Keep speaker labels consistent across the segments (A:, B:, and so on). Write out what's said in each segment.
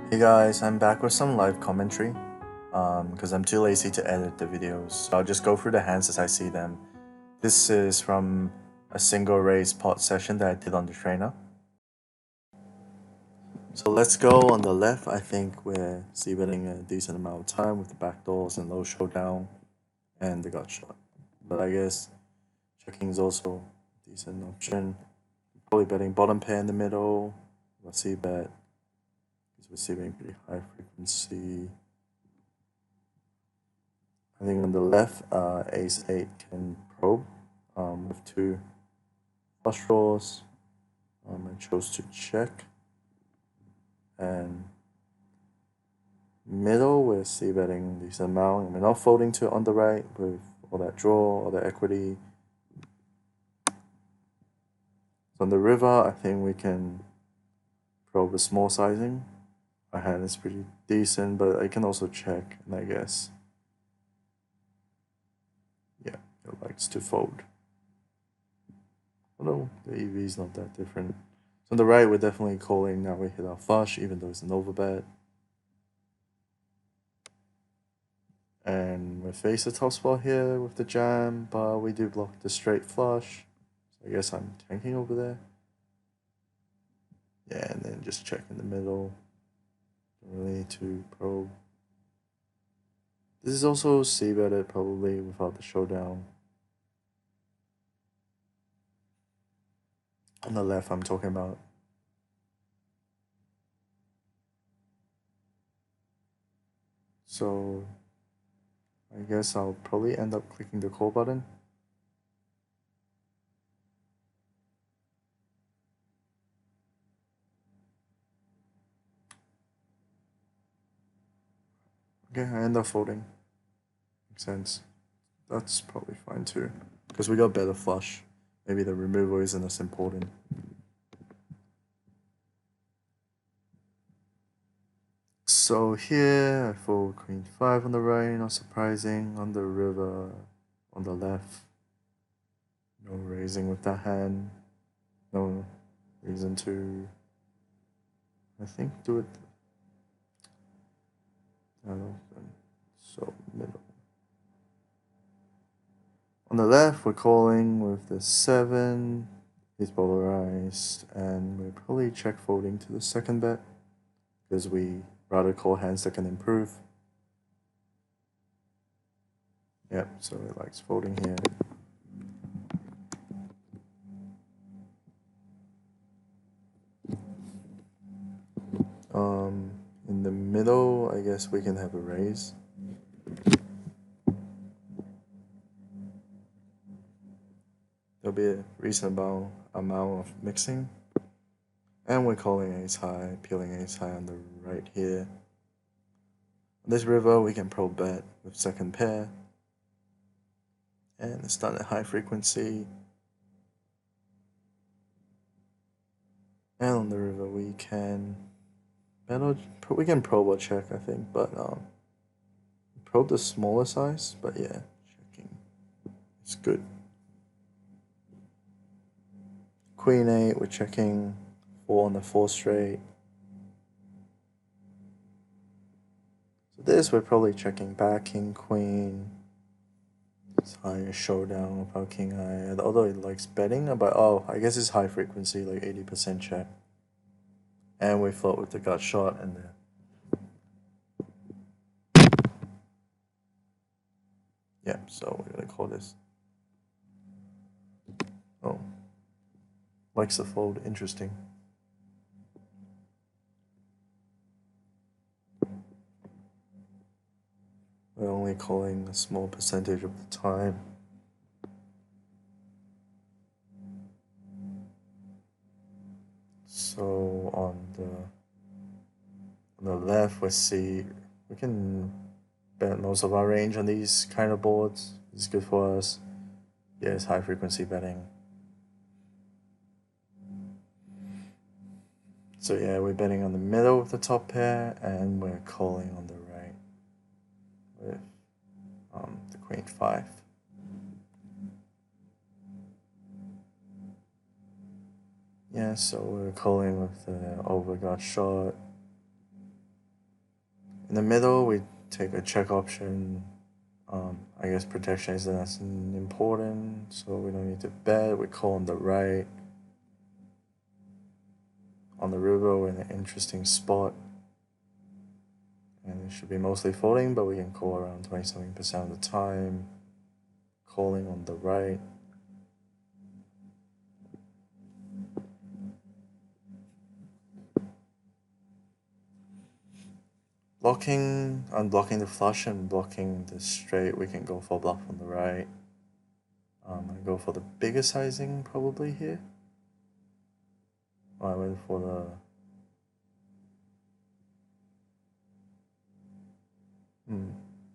A: Hey guys, I'm back with some live commentary because I'm too lazy to edit the videos. So I'll just go through the hands as I see them. This is from a single raise pot session that I did on the trainer. So let's go on the left. I think we're c-betting a decent amount of time with the backdoors and low showdown and the gut shot. But I guess checking is also a decent option. Probably betting bottom pair in the middle. Let's see bet. We're receiving pretty high frequency. I think on the left, ace 8 can probe with two flush draws. I chose to check. And middle, we're c-betting decent amount. We're not folding to on the right with all that draw, all the equity. So on the river, I think we can probe a small sizing. Our hand is pretty decent, but I can also check, and I guess, yeah, it likes to fold. Although the EV is not that different. So on the right, we're definitely calling. Now we hit our flush, even though it's an overbet. And we face the top spot here with the jam, but we do block the straight flush. So I guess I'm tanking over there. Yeah, and then just check in the middle. Don't really need to probe. This is also c-betted probably without the showdown. On the left, I'm talking about. So I guess I'll probably end up clicking the call button. Okay, I end up folding. Makes sense. That's probably fine too. Because we got better flush. Maybe the removal isn't as important. So here I fold queen 5 on the right, not surprising. On the river, on the left. No raising with that hand. No reason to, I think, do it. I don't know. So middle. On the left, we're calling with the 7. He's polarized, and we probably check folding to the second bet because we rather call hands that can improve. Yep, so it likes folding here. In the middle, I guess we can have a raise. There'll be a reasonable amount of mixing. And we're calling ace high, peeling ace high on the right here. On this river, we can pro bet with second pair. And it's done at high frequency. And on the river, we can probe or check, I think, but probe the smaller size, but yeah, checking. It's good. Queen 8, we're checking 4 on the 4 straight. So this, we're probably checking back, king, queen. It's higher showdown with our king high, although it likes betting, but oh, I guess it's high frequency, like 80% check. And we float with the gut shot and the yeah, so we're gonna call this. Oh, likes the fold, interesting. We're only calling a small percentage of the time. So on the left, we can bet most of our range on these kind of boards. It's good for us. Yeah, it's high frequency betting. So yeah, we're betting on the middle with the top pair, and we're calling on the right with the queen 5. Yeah, so we're calling with the overgut shot. In the middle, we take a check option. I guess protection isn't as important, so we don't need to bet. We call on the right. On the river, we're in an interesting spot. And it should be mostly folding, but we can call around 27% of the time. Calling on the right. Unblocking the flush and blocking the straight, we can go for bluff on the right. I go for the bigger sizing probably here. I went for the.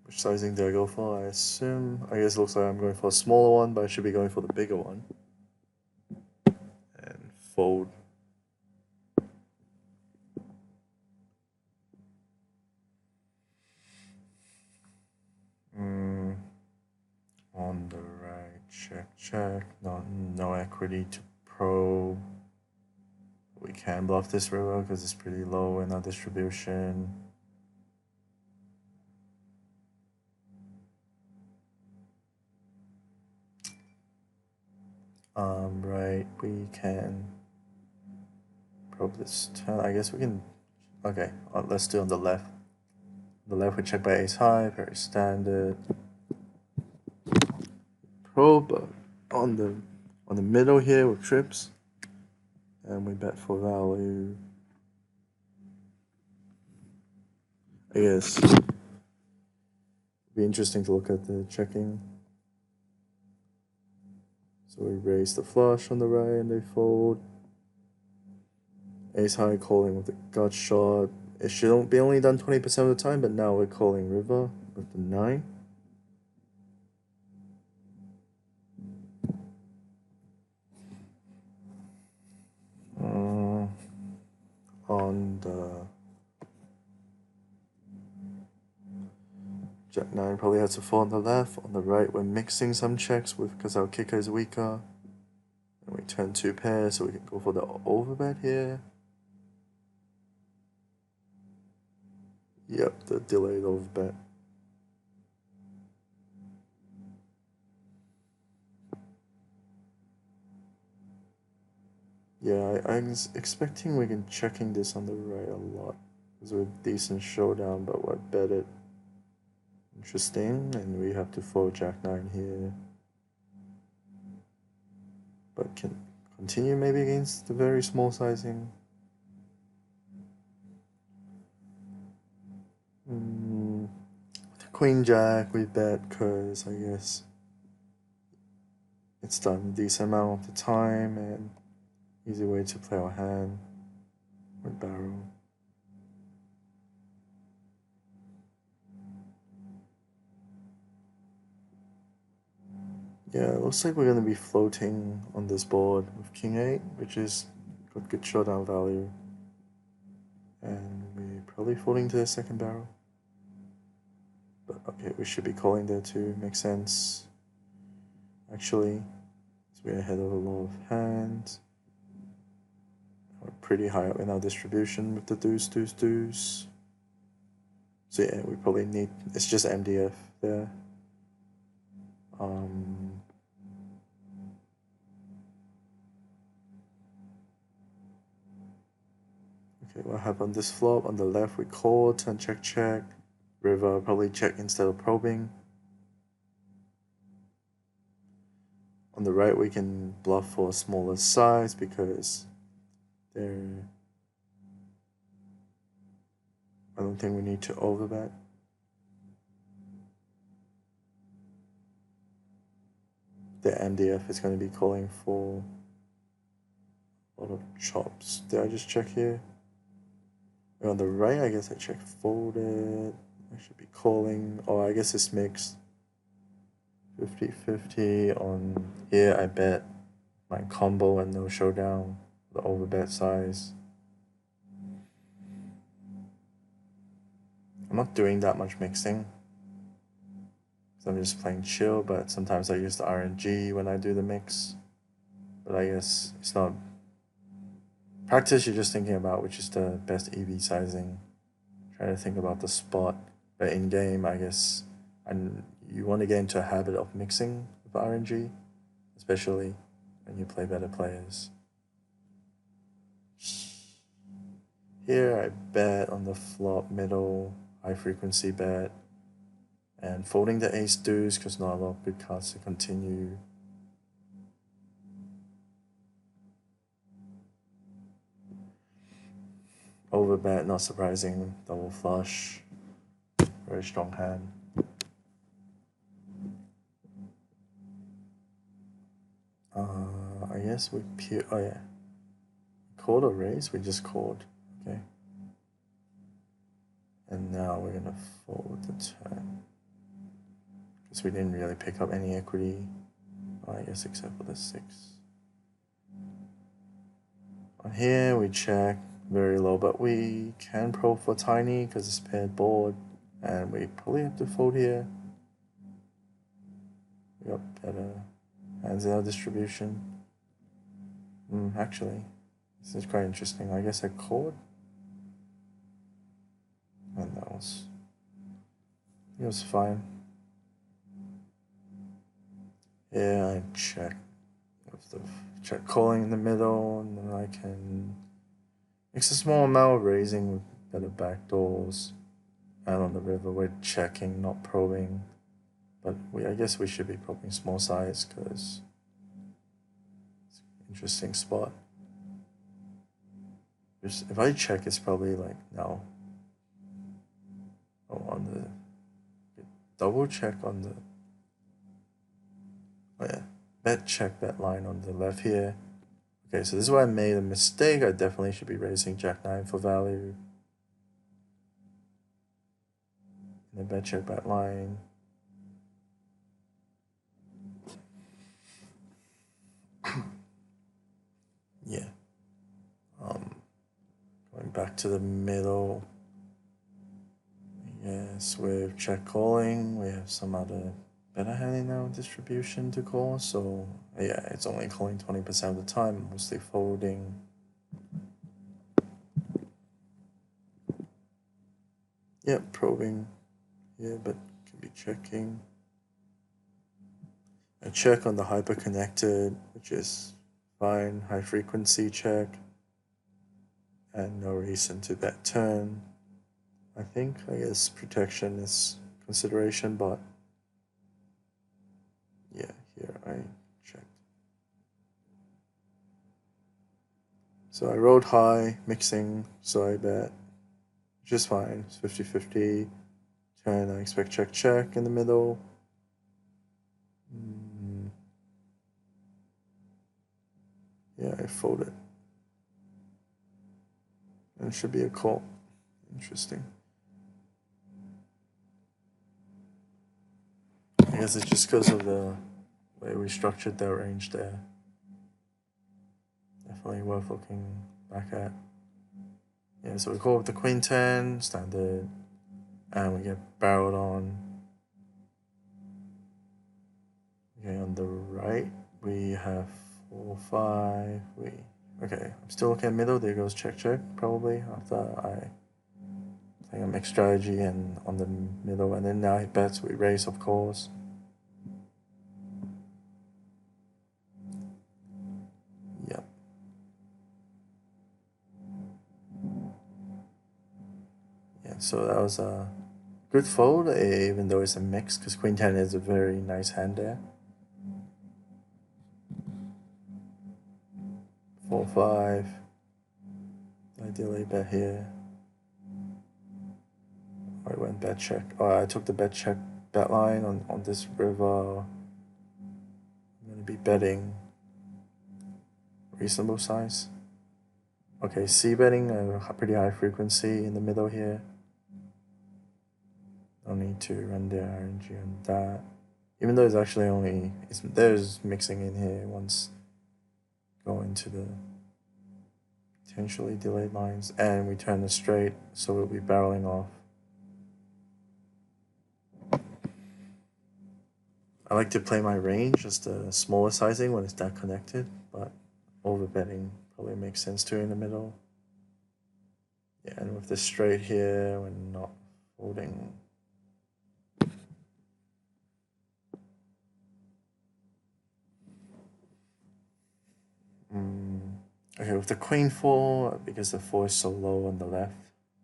A: Which sizing do I go for? I guess it looks like I'm going for a smaller one, but I should be going for the bigger one. And fold. On the right, check. No equity to probe. We can bluff this river because it's pretty low in our distribution. Right, we can probe this turn. I guess we can. Okay, let's do on the left. On the left, we check by ace high, very standard. Probe on the middle here with trips, and we bet for value. I guess it'd be interesting to look at the checking. So we raise the flush on the right and they fold. Ace high calling with the gut shot. It should be only done 20% of the time, but now we're calling river with the 9. On the Jack 9 probably has to fall on the left. On the right, we're mixing some checks with because our kicker is weaker. And we turn 2 pairs, so we can go for the overbet here. Yep, the delayed overbet. Yeah, I'm expecting we can checking this on the right a lot. Because we're decent showdown, but we're betted. Interesting, and we have to fold Jack 9 here. But can continue maybe against the very small sizing. Queen Jack we bet because I guess it's done a decent amount of the time and easy way to play our hand with barrel. Yeah, it looks like we're going to be floating on this board with King 8, which is got good showdown value. And we're probably folding to the second barrel. But okay, we should be calling there too, makes sense. Actually, so we're ahead of a lot of hands. We're pretty high up in our distribution with the deuce. So yeah, we probably need, it's just MDF there. Okay, what happened this flop? On the left we call, turn check. River probably check instead of probing. On the right we can bluff for a smaller size because there. I don't think we need to overbet. The MDF is going to be calling for a lot of chops. Did I just check here? On the right, I guess I check folded. I should be calling. Oh, I guess it's mixed. 50-50 on here. I bet my combo and no showdown. The overbet size. I'm not doing that much mixing. So I'm just playing chill, but sometimes I use the RNG when I do the mix. But I guess it's not practice. You're just thinking about which is the best EV sizing. trying to think about the spot. But in game, I guess, and you want to get into a habit of mixing with RNG, especially when you play better players. Here I bet on the flop middle, high frequency bet, and folding the ace deuce because not a lot of good cards to continue. Overbet, not surprising, double flush, very strong hand. I guess we oh yeah, called or raise, we just called, okay. And now we're gonna fold the turn. Because we didn't really pick up any equity, I guess except for the 6. On here we check very low, but we can probe for tiny because it's paired board, and we probably have to fold here. We got better hands in our distribution. Actually, this is quite interesting. I guess I called, and it was fine. Yeah, I check with the check calling in the middle, and then I can mix a small amount of raising with better backdoors. And on the river, we're checking, not probing. But I guess we should be probing small size because it's an interesting spot. If I check, it's probably like now. Oh, on the double check on the. Oh yeah, bet check bet line on the left here. Okay, so this is where I made a mistake. I definitely should be raising Jack 9 for value. And then bet check bet line. Yeah. Going back to the middle. Yes, with check calling, we have some other better hand in our distribution to call, so yeah, it's only calling 20% of the time, mostly folding. Yep, probing here, but can be checking. A check on the hyper connected, which is fine, high frequency check, and no reason to bet turn. I guess protection is consideration, but yeah, here I checked. So I rode high, mixing, so I bet, which is fine. It's 50-50. Turn, I expect check, check in the middle. Yeah, I folded. And it should be a call. Interesting. I guess it's just because of the way we structured that range there. Definitely worth looking back at. Yeah, so we call with the queen 10, standard, and we get barreled on. Okay, on the right, we have 4, 5, okay, I'm still looking at middle, there goes check, check, probably, after I think I mix strategy and on the middle, and then now he bets, we raise, of course. Yep. Yeah, so that was a good fold, even though it's a mix, because queen 10 is a very nice hand there. 4, 5. I delay bet here. I went bet check. Oh, I took the bet check bet line on this river. I'm gonna be betting reasonable size. Okay, C betting a pretty high frequency in the middle here. Don't need to run the RNG on that. Even though it's actually only there's mixing in here once going to the potentially delayed lines, and we turn the straight, so we'll be barreling off. I like to play my range, just a smaller sizing when it's that connected, but over betting probably makes sense too in the middle. Yeah, and with the straight here, we're not folding. Okay, with the queen four, because the four is so low on the left,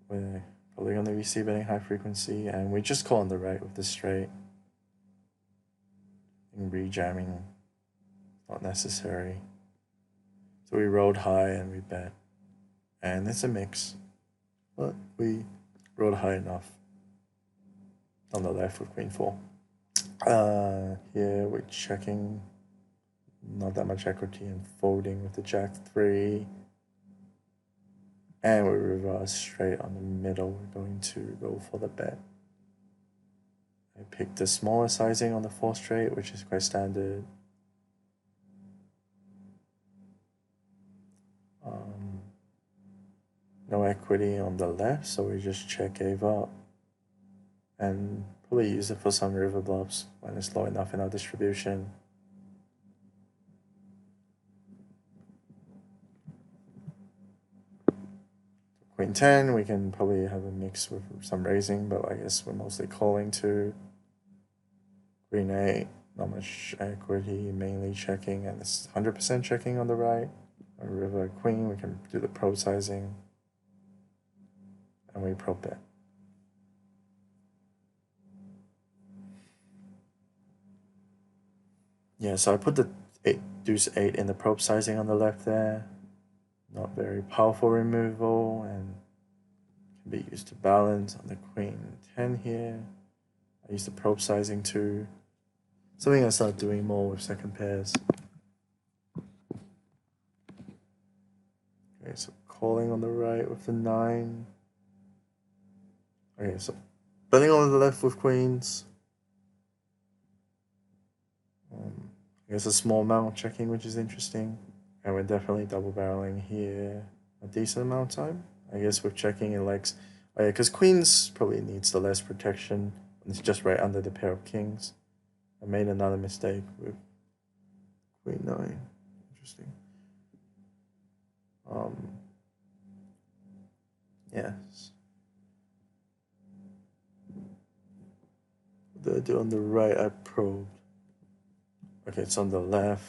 A: we're probably going to be c-betting high frequency, and we just call on the right with the straight. And rejamming, not necessary. So we rode high and we bet, and it's a mix, but we rode high enough on the left with queen four. Here we're checking, not that much equity, and folding with the jack three. And we reverse straight on the middle. We're going to go for the bet. I picked the smaller sizing on the 4 straight, which is quite standard. No equity on the left, so we just check gave up. And probably use it for some river bluffs when it's low enough in our distribution. Queen 10, we can probably have a mix with some raising, but I guess we're mostly calling to. Queen 8, not much equity, mainly checking, and it's 100% checking on the right. A river queen, we can do the pro sizing, and we pro bet. Yeah, so I put the deuce 8 in the probe sizing on the left there. Not very powerful removal, and can be used to balance on the queen 10 here. I use the probe sizing too. Something I start doing more with second pairs. Okay, so calling on the right with the 9. Okay, so betting on the left with queens. I guess a small amount checking, which is interesting. And we're definitely double barreling here a decent amount of time. I guess with checking it likes, oh yeah, because queens probably needs the less protection when it's just right under the pair of kings. I made another mistake with queen 9. Interesting. Yes. On the right, I probed. Okay, it's on the left.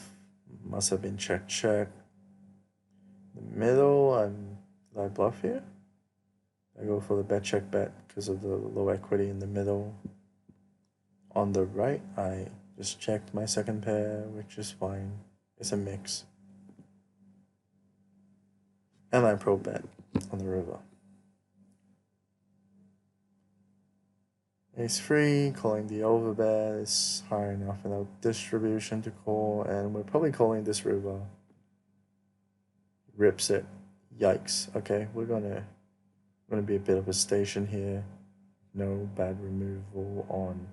A: Must have been check, check. The middle, did I bluff here? I go for the bet, check, bet because of the low equity in the middle. On the right, I just checked my second pair, which is fine. It's a mix. And I pro bet on the river. Ace free, calling the overbet is high enough in our distribution to call, and we're probably calling this river. Rips it. Yikes. Okay, we're gonna be a bit of a station here. No bad removal on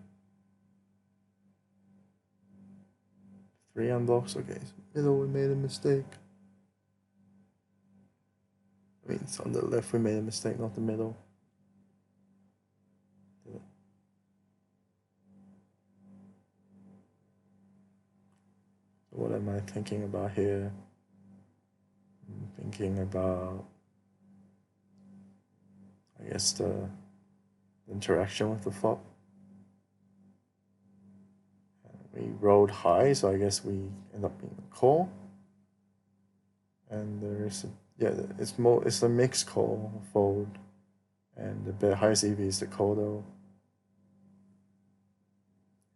A: 3 unblocks. Okay, so middle we made a mistake. I mean, it's on the left we made a mistake, not the middle. What am I thinking about here? I'm thinking about, I guess, the interaction with the flop. We rode high, so I guess we end up being a call. And there's it's a mixed call fold, and the highest EV is the call though.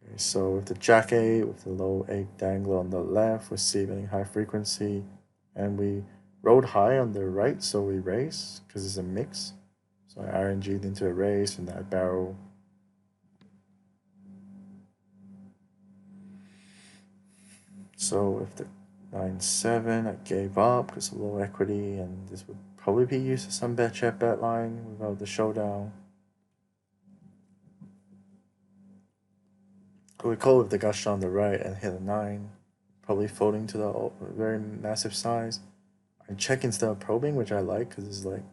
A: Okay, so with the jack 8, with the low 8 dangler on the left, we're receiving high frequency, and we rode high on the right, so we raise because it's a mix. So I RNG'd into a raise, and I barrel. So with the 9-7, I gave up because of low equity, and this would probably be used as some bet check bet line without the showdown. We call with the gush on the right and hit a 9, probably folding to the very massive size. I check instead of probing, which I like because it's like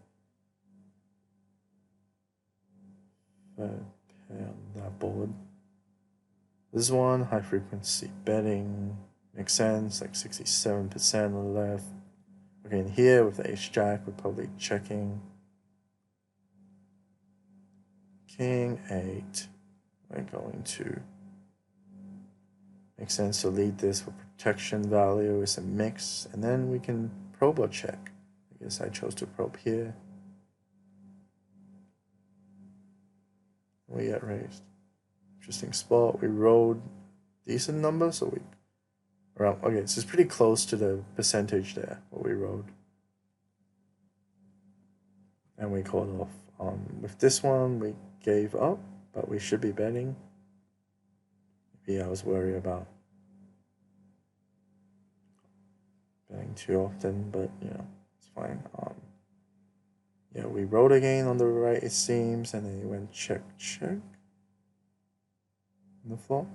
A: on that board. This one, high frequency betting, makes sense, like 67% on the left. Okay, and here with the ace jack, we're probably checking. king 8. We're going to make sense to lead this for protection value. It's a mix, and then we can probe or check. I guess I chose to probe here. We get raised. Interesting spot. We rolled decent number, so we around. Okay, so it's pretty close to the percentage there what we rolled, and we called off. With this one, we gave up, but we should be betting. Maybe I was worried about betting too often, but you know, it's fine. Yeah, we rolled again on the right, it seems, and then it went check, check on the flop,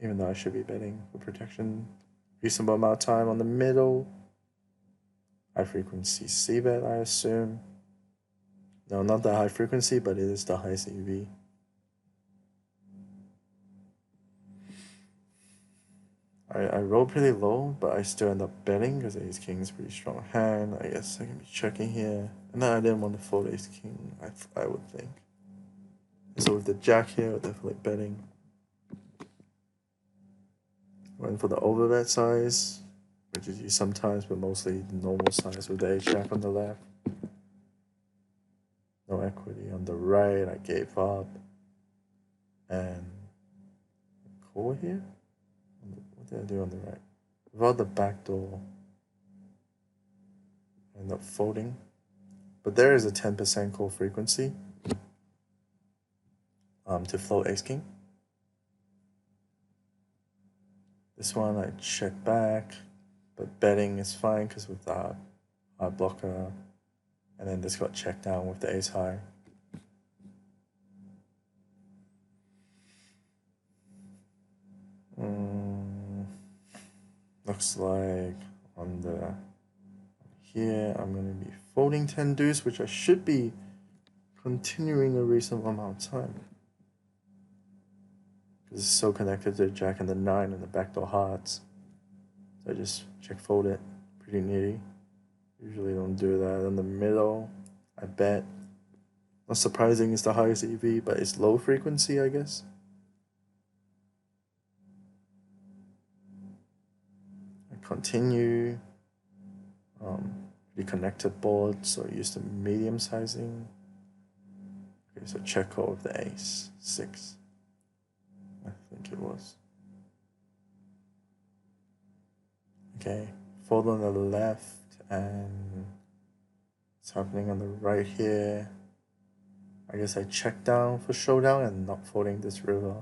A: even though I should be betting for protection. Reasonable amount of time on the middle. High frequency C bet, I assume. No, not that high frequency, but it is the highest EV. I rolled pretty low, but I still end up betting because ace king is a pretty strong hand. I guess I can be checking here. And then I didn't want to fold ace king, I would think. So with the jack here, we're definitely betting. Went for the overbet size, which is used sometimes, but mostly the normal size with the ace jack on the left. No equity on the right, I gave up. And call here? What did I do on the right? Without the back door, I end up folding. But there is a 10% call frequency to float ace king. This one I check back, but betting is fine because with the hard blocker, and then this got checked down with the ace high. Looks like on the here I'm going to be folding 10 deuce, which I should be continuing a reasonable amount of time. Because it's so connected to the jack and the 9 and the backdoor hearts. So I just check fold it. Pretty needy. Usually don't do that. In the middle, I bet. Not surprising, it's the highest EV, but it's low frequency, I guess. I continue. Pretty connected board, so I use the medium sizing. Okay, so check call with the ace. 6. I think it was. Okay, fold on the left, and it's happening on the right here. I guess I check down for showdown and not folding this river.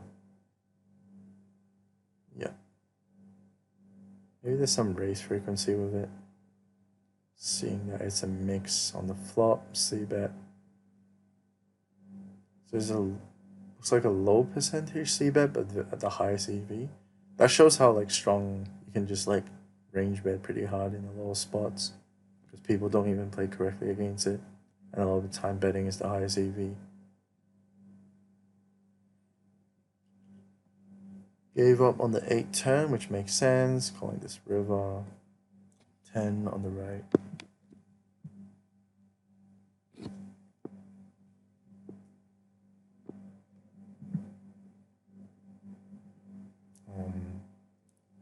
A: Yeah. Maybe there's some raise frequency with it. Seeing that it's a mix on the flop, C bet. So there's looks like a low percentage C bet, but at the highest EV. That shows how like strong you can just like range bet pretty hard in the lower spots, because people don't even play correctly against it, and a lot of the time betting is the highest EV. Gave up on the 8 turn, which makes sense, calling this river. 10 on the right.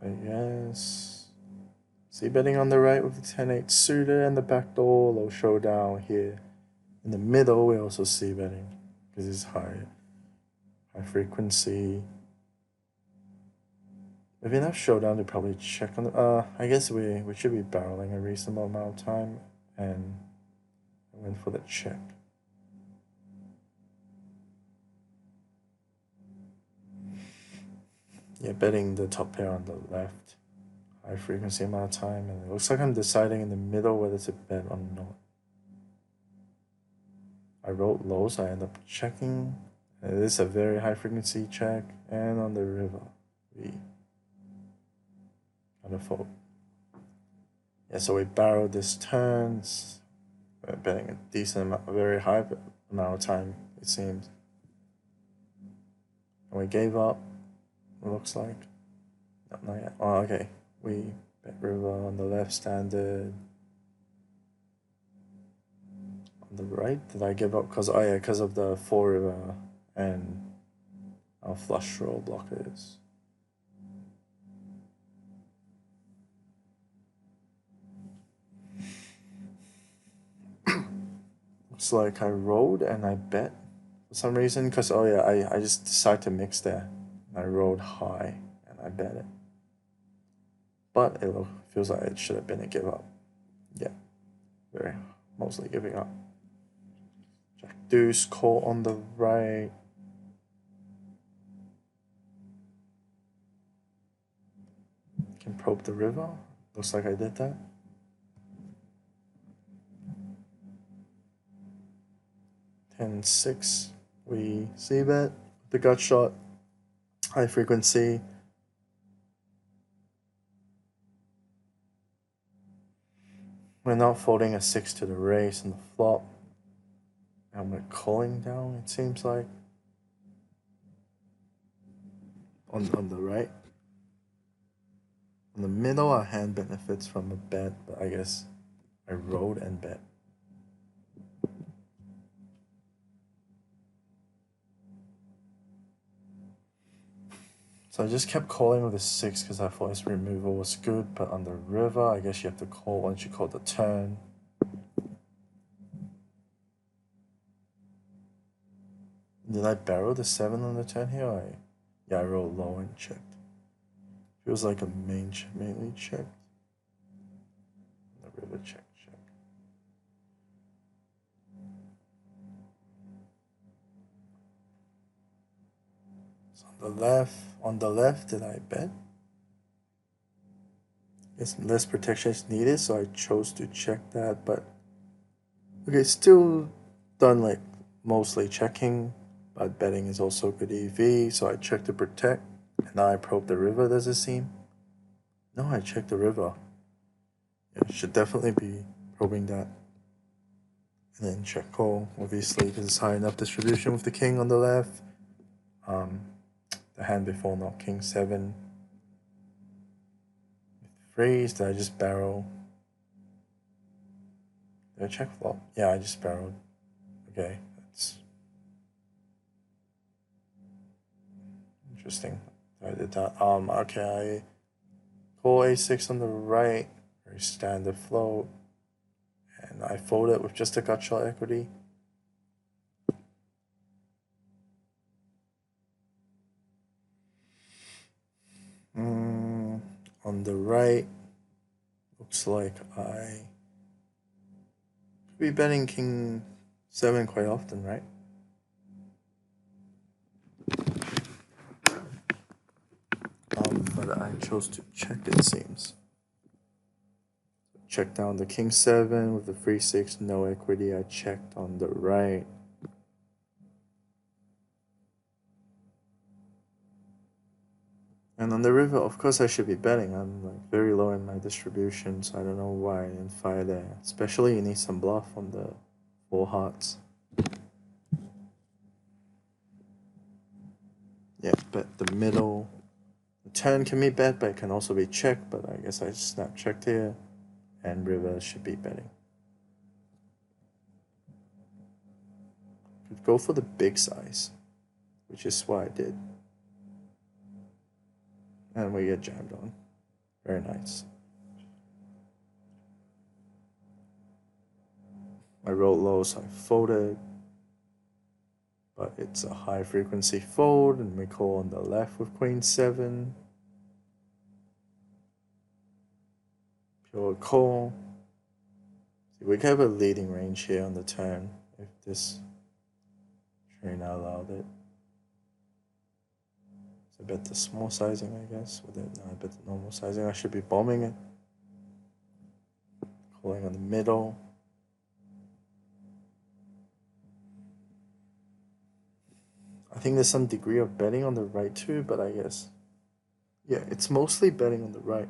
A: But yes, see betting on the right with the 10-8 suited and the backdoor, low showdown here. In the middle, we also see betting because it's high frequency. With enough showdown to probably check on the, I guess we should be barreling a reasonable amount of time, and I went for the check. Yeah, betting the top pair on the left. High frequency amount of time, and it looks like I'm deciding in the middle whether to bet or not. I wrote low, so I end up checking. It is a very high frequency check, and on the river, we kind of fold. Yeah, so we barreled this turn. We're betting a decent amount, a very high amount of time, it seems. And we gave up, it looks like. No, not yet. Oh, okay. We bet river on the left standard. On the right, did I give up? Because, oh yeah, because of the 4 river, and our flush draw blockers. Looks like I rolled and I bet for some reason, because oh yeah, I just decided to mix there. I rolled high and I bet it. But it feels like it should have been a give up. Yeah, very mostly giving up. Jack deuce, call on the right. Can probe the river. Looks like I did that. 10-6. We see bet. The gut shot. High frequency. We're not folding a 6 to the raise on the flop. And we're calling down, it seems like. On the right. In the middle, our hand benefits from a bet, but I guess I rolled and bet. So I just kept calling with a 6 because I thought his removal was good, but on the river, I guess you have to call once you call the turn. Did I barrel the 7 on the turn here? Yeah, I rolled low and checked. Feels like a mainly checked. The river check. So on the left, did I bet? Guess less protection is needed, so I chose to check that, but okay, still done like mostly checking, but betting is also good EV, so I check to protect, and now I probe the river, does it seem? No, I checked the river. Yeah, should definitely be probing that. And then check call, obviously, because it's high enough distribution with the king on the left. The hand before not king 7. Freeze, did I just barrel? Did I check flop? Yeah, I just barreled. Okay, that's interesting. I did that. Okay, I call a6 on the right, very standard float, and I fold it with just a gut shot equity. On the right, looks like I could be betting king 7 quite often, right? But I chose to check, it seems. Check down the king 7 with the free 6, no equity. I checked on the right. And on the river, of course, I should be betting. I'm like very low in my distribution, so I don't know why I didn't fire there. Especially, you need some bluff on the 4 hearts. Yeah, bet the middle. The turn can be bet, but it can also be checked. But I guess I snap checked here, and river should be betting. Could go for the big size, which is what I did. And we get jammed on. Very nice. I rolled low, so I folded. But it's a high frequency fold, and we call on the left with queen 7. Pure call. See, we have a leading range here on the turn if this trainer allowed it. So I bet the small sizing, I guess. With it, no, I bet the normal sizing. I should be bombing it. Calling on the middle. I think there's some degree of betting on the right too, but I guess, yeah, it's mostly betting on the right.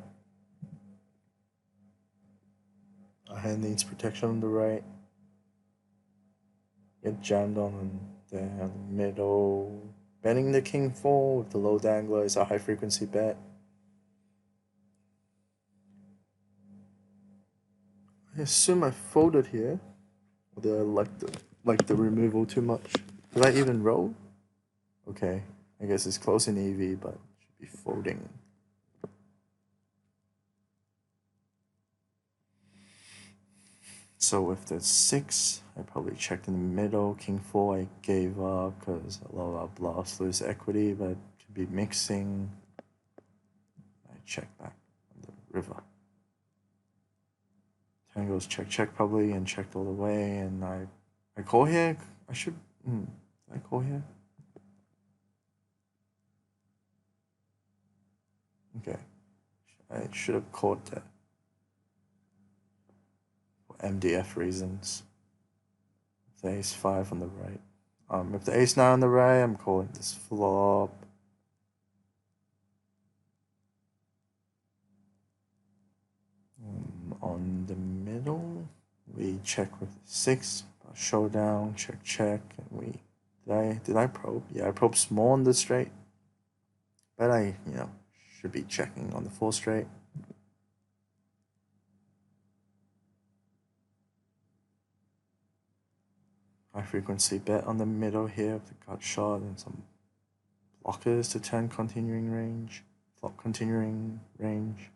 A: Our hand needs protection on the right. Get jammed on there on the middle. Betting the king 4 with the low dangler is a high frequency bet. I assume I folded here. Or did I like the removal too much? Did I even roll? Okay, I guess it's close in EV, but should be folding. So with the 6, I probably checked in the middle. King 4, I gave up because a lot of our bluffs lose equity, but could be mixing. I check back on the river. 10 goes check, check probably, and checked all the way, and I call here. I should, did I call here? Okay, I should have called that for MDF reasons. The ace 5 on the right. If the ace 9 on the right, I'm calling this flop. On the middle, we check with 6, showdown, check, check, and we did I probe? Yeah, I probed small on the straight, but I should be checking on the full straight. High frequency bet on the middle here with the gut shot and some blockers to turn continuing range, flop continuing range.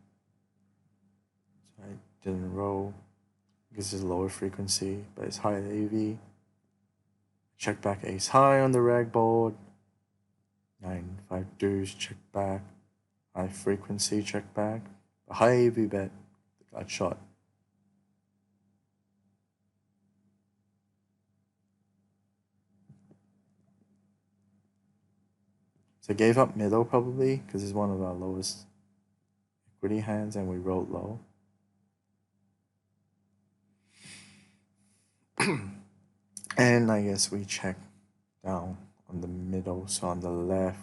A: So I didn't roll. This is lower frequency, but it's higher AV. Check back ace high on the rag board. 9-5 deuce, check back. High frequency, check back. A high AV bet, the gut shot. So I gave up middle probably because it's one of our lowest equity hands and we rolled low. And I guess we check down on the middle. So on the left,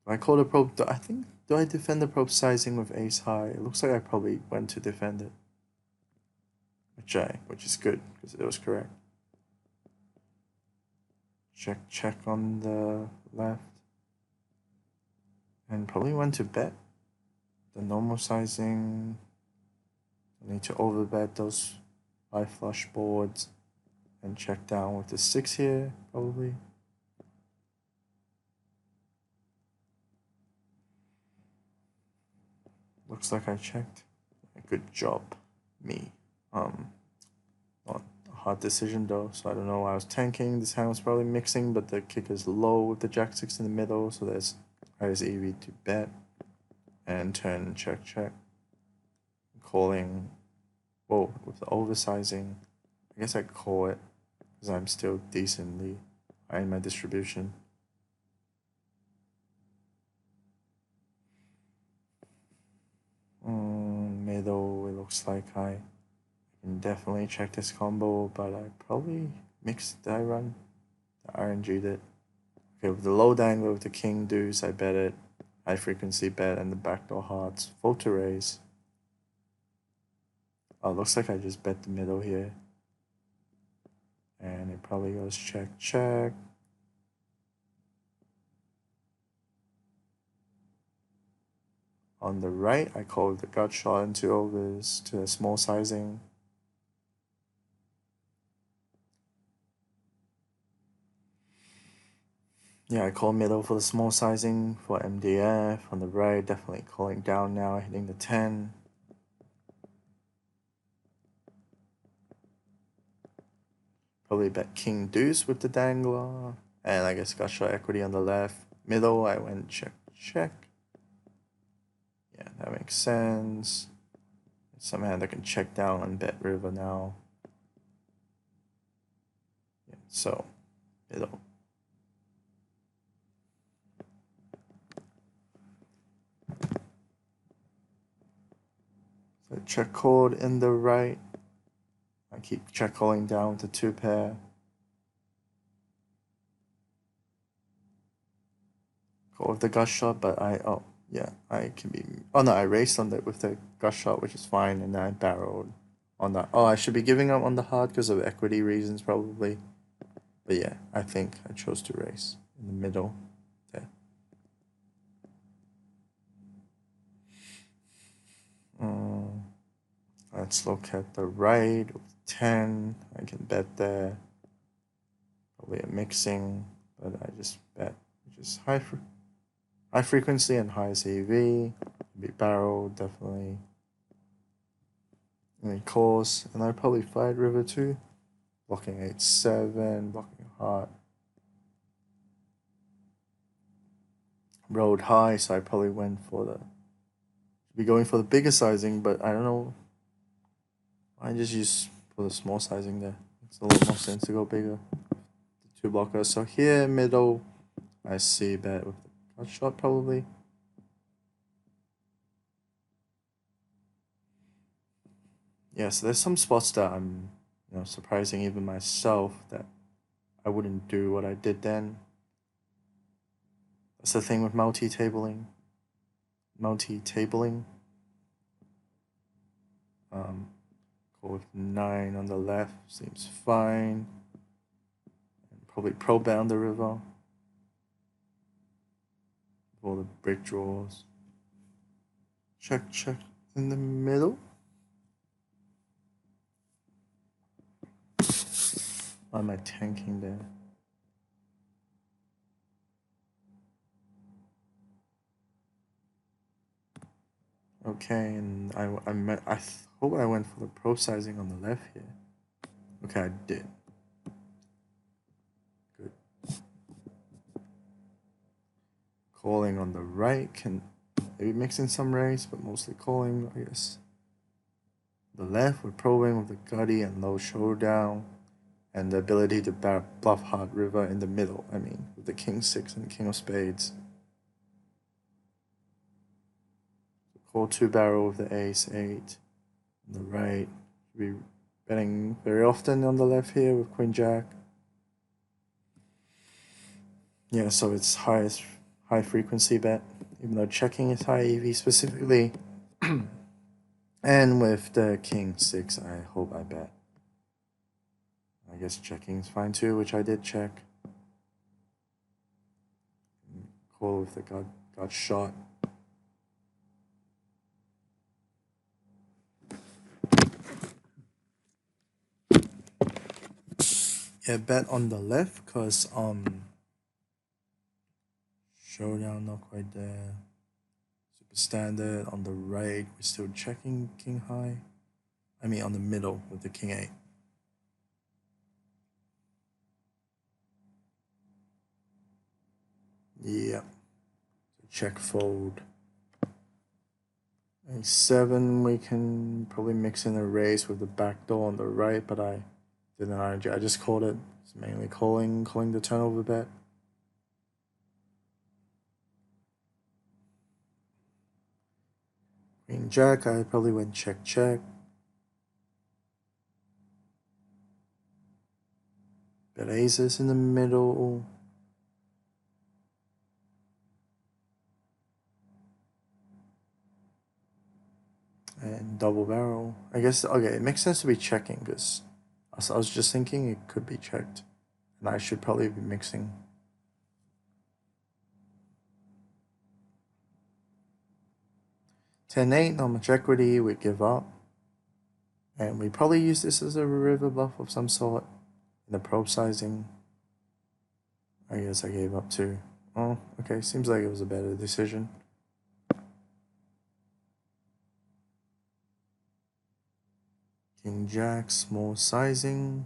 A: I call the probe. Do I defend the probe sizing with ace high? It looks like I probably went to defend it, which is good because it was correct. Check, check on the left, and probably went to bet. The normal sizing. I need to overbet those 5 flush boards, and check down with the 6 here probably. Looks like I checked. Good job, me. Not a hard decision though, so I don't know why I was tanking. This hand was probably mixing, but the kick is low with the jack 6 in the middle, so there's highest EV to bet. And turn check, check. Calling. Whoa, with the oversizing. I guess I call it because I'm still decently high in my distribution. Middle, it looks like I can definitely check this combo, but I probably mixed. Did I run? The RNG did. Okay, with the low dangler with the king deuce, I bet it. High frequency bet and the backdoor hearts. Fold to raise. Oh, looks like I just bet the middle here. And it probably goes check, check. On the right, I call the gut shot into overs to a small sizing. Yeah, I call middle for the small sizing for MDF. On the right, definitely calling down now, hitting the 10. Probably bet king deuce with the dangler. And I guess gut shot equity on the left. Middle, I went check, check. Yeah, that makes sense. Some hand I can check down on bet river now. Yeah, so, middle. So check called in the right. I keep check calling down to 2 pair. Call with the gut shot, but I can be. Oh no, I raced on that with the gut shot, which is fine, and then I barreled on that. Oh, I should be giving up on the hard because of equity reasons, probably. But yeah, I think I chose to race in the middle there. Let's look at the right with 10. I can bet there. Probably a mixing, but I just bet Just high frequency and high CV. Big barrel, definitely. And then calls, and I probably fired river too. Blocking 8-7, blocking heart. Rolled high, so I probably went for the. Be going for the bigger sizing, but I don't know. I just use for the small sizing there. It's a little more sense to go bigger. The 2 blockers. So here, middle, I see bet with the cut shot probably. Yeah, so there's some spots that I'm, surprising even myself that I wouldn't do what I did then. That's the thing with multi-tabling. Go with 9 on the left seems fine. And probably pro bound the river. All the brick draws. Check in the middle. Why am I tanking there? Okay, and I hope I went for the pro sizing on the left here. Okay, I did. Good. Calling on the right, can maybe mix in some race, but mostly calling, I guess. The left, we're probing with the gutty and low showdown, and the ability to bluff hard river in the middle. I mean, with the king 6 and king of spades. Call 2 barrel with the ace 8 on the right. Be betting very often on the left here with queen jack. Yeah, so it's high frequency bet, even though checking is high EV specifically. And with the king 6, I hope I bet. I guess checking is fine too, which I did check. Call with the got shot. Yeah, bet on the left because showdown not quite there. Super standard on the right. We're still checking king high. I mean on the middle with the king 8. Yeah. So check fold. A7, we can probably mix in a raise with the back door on the right, but I didn't arrange it. I just called it. It's mainly calling the turnover bet. Queen jack, I probably went check. Bet aces in the middle. And double barrel. I guess, okay, it makes sense to be checking because I was just thinking it could be checked. And I should probably be mixing. 10-8, not much equity, we give up. And we probably use this as a river bluff of some sort in the probe sizing. I guess I gave up too. Oh, okay, seems like it was a better decision. King jack, small sizing.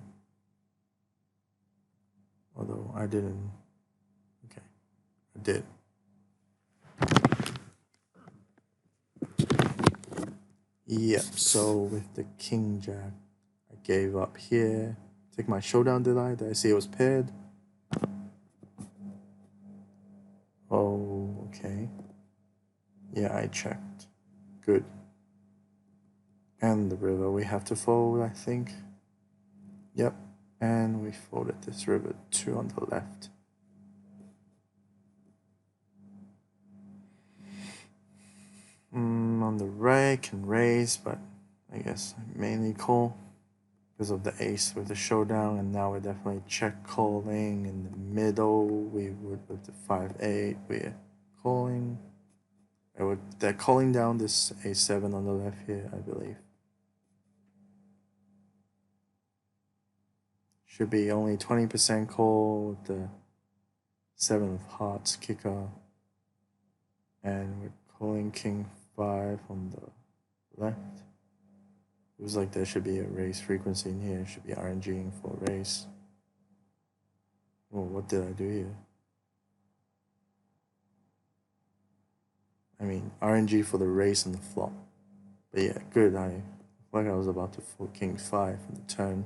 A: Although I didn't. Okay, I did. Yep, so with the king jack, I gave up here. Take my showdown, did I? Did I see it was paired? Oh, okay. Yeah, I checked. Good. And the river we have to fold, I think. Yep, and we folded this river 2 on the left. On the right, can raise, but I guess I mainly call because of the ace with the showdown, and now we're definitely check calling in the middle. We would with the 5-8, we're calling. They're calling down this a7 on the left here, I believe. Should be only 20% call with the Seven of hearts kicker, and we're calling king 5 on the left. It was like there should be a raise frequency in here. It should be RNGing for a raise. Oh, what did I do here? I mean, RNG for the raise and the flop. But yeah, good. I like I was about to fold king 5 on the turn.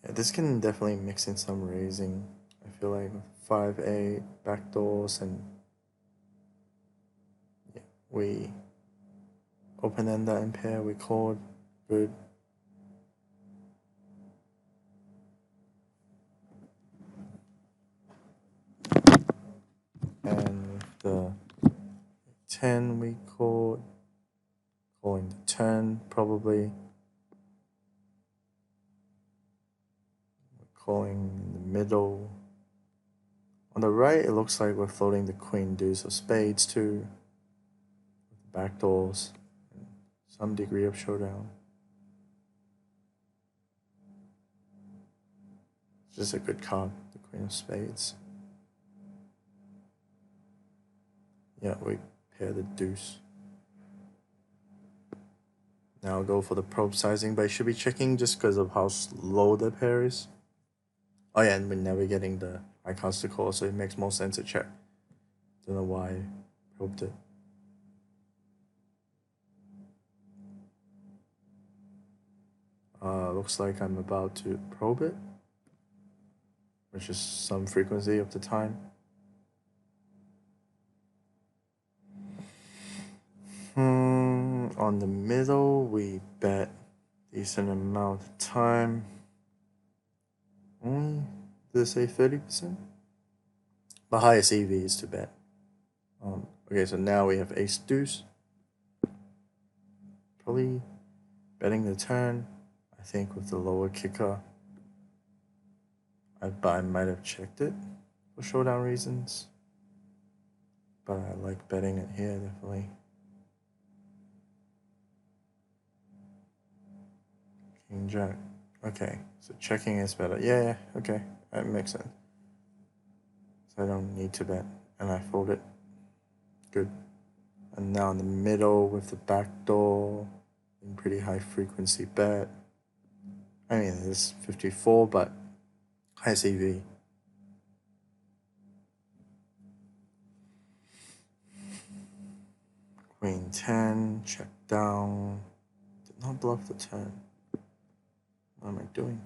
A: Yeah, this can definitely mix in some raising. I feel like 5-8 backdoors, and yeah, we open end that impair, we called. Good. And with the 10 we called, calling the turn probably. We're calling in the middle. On the right, it looks like we're floating the queen deuce of spades too. With the backdoors and some degree of showdown. It's just a good card, the queen of spades. Yeah, we pair the deuce. Now I'll go for the probe sizing, but I should be checking just because of how slow the pair is. Oh yeah, and we're never getting the icons to call, so it makes more sense to check. Don't know why I probed it. Looks like I'm about to probe it, which is some frequency of the time. On the middle, we bet decent amount of time. Only, did it say 30%? The highest EV is to bet. Okay, so now we have ace deuce. Probably betting the turn. I think with the lower kicker, I might have checked it for showdown reasons. But I like betting it here, definitely. King jack. Okay, so checking is better. Yeah, okay, that makes sense. So I don't need to bet, and I fold it. Good. And now in the middle with the back door, pretty high frequency bet. I mean, it's 54, but high CV. Queen 10, check down. Did not bluff the turn. What am I doing?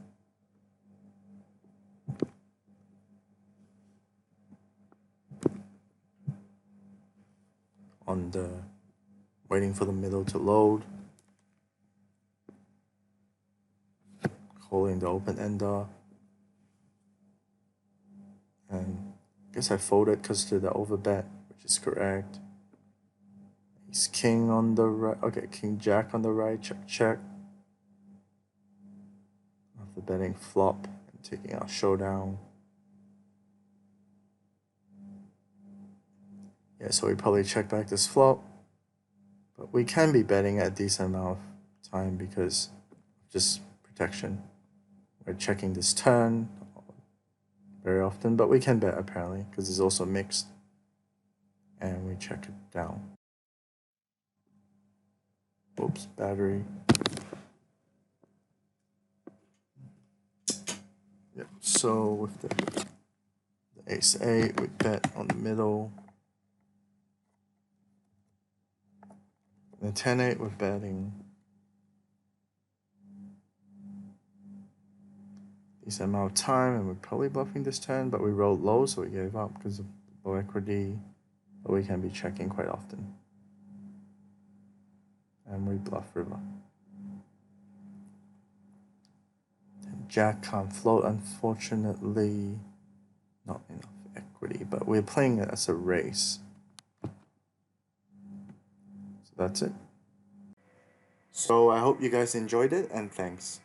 A: On the waiting for the middle to load. Calling the open ender. And I guess I folded because to the overbet, which is correct. Ace king on the right. Okay, king jack on the right. Check, check. After betting flop and taking out showdown. Yeah, so we probably check back this flop. But we can be betting at a decent amount of time because of just protection. We're checking this turn very often, but we can bet apparently because it's also mixed. And we check it down. Oops, battery. Yep, so with the ace 8, we bet on the middle. The 10-8, we're betting decent amount of time, and we're probably bluffing this turn, but we rolled low, so we gave up because of low equity, but we can be checking quite often. And we bluff river. And jack can't float, unfortunately. Not enough equity, but we're playing it as a race. So that's it. So I hope you guys enjoyed it, and thanks.